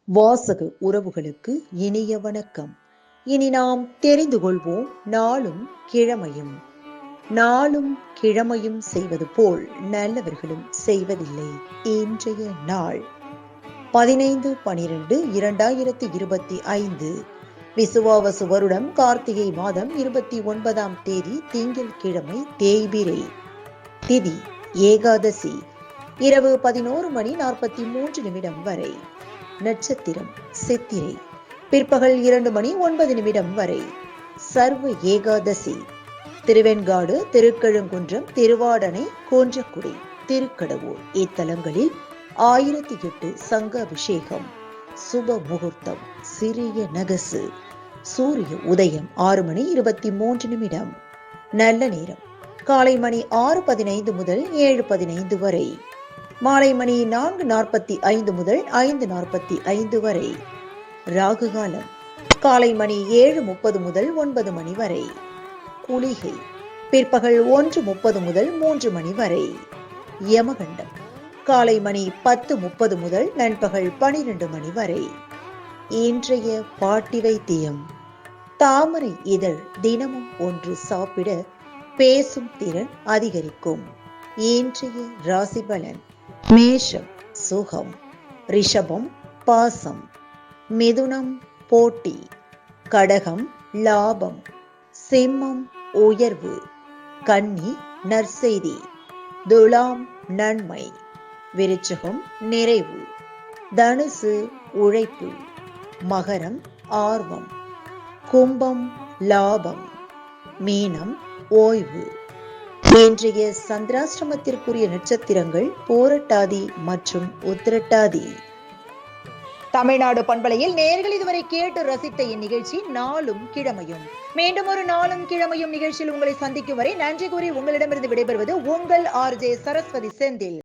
வாசக உறவுகளுக்கு இனிய வணக்கம். இனி நாம் தெரிந்து கொள்வோம் நாளும் கிழமையும். நாளும் கிழமையும் செய்வது போல் நல்லவர்களும் செய்வதில்லை. இன்றைய நாள் 15/12/2025 விசுவாவசு வருடம் கார்த்திகை மாதம் 29ஆம் தேதி திங்கள் கிழமை தேய்பிரை. திதி ஏகாதசி. இரவு 11:43 வரை. நட்சத்திரம் சித்திரை. பிற்பகல் 2:09 வரை. சர்வ ஏகாதசி. திருவெண்காடு, திருக்கழுங்குன்றம், திருவாடனை, கோன்றக்குடி, திருக்கடவூர் இத்தலங்களில் 1008 சங்க அபிஷேகம். சுப முகூர்த்தம் சிறிய நகசு. சூரிய உதயம் 6:23. நல்ல நேரம் காலை மணி 6:15 முதல் 7:15 வரை. மாலை மணி 4:45 முதல் 5:45 வரை. ராகு காலம் காலை மணி 7:30 முதல் 9 மணி வரை. குளிகை பிற்பகல் 1:30 முதல் 3 மணி வரை. யமகண்டம் காலை மணி 10:30 முதல் நண்பகல் 12 மணி வரை. இன்றைய பாட்டி வைத்தியம். தாமரை இதழ் தினமும் ஒன்று சாப்பிட பேசும் திறன் அதிகரிக்கும். இன்றைய ராசி பலன். மேஷம் சுகம், ரிஷபம் பாசம், மிதுனம் போட்டி, கடகம் லாபம், சிம்மம் உயர்வு, கன்னி நற்செய்தி, துலாம் நன்மை, விருச்சிகம் நிறைவு, தனுசு உழைப்பு, மகரம் ஆர்வம், கும்பம் லாபம், மீனம் ஓய்வு. இன்றைய சந்திராஷ்டிரமத்திற்குரிய நட்சத்திரங்கள் பூரட்டாதி மற்றும் உத்திரட்டாதி. தமிழ்நாடு பண்பலையில் நேயர்கள் இதுவரை கேட்டு ரசித்த இந்நிகழ்ச்சி நாளும் கிழமையும். மீண்டும் ஒரு நாளும் கிழமையும் நிகழ்ச்சியில் உங்களை சந்திக்கும் வரை நன்றி கூறி உங்களிடமிருந்து விடைபெறுவது உங்கள் RJ சரஸ்வதி செந்தில்.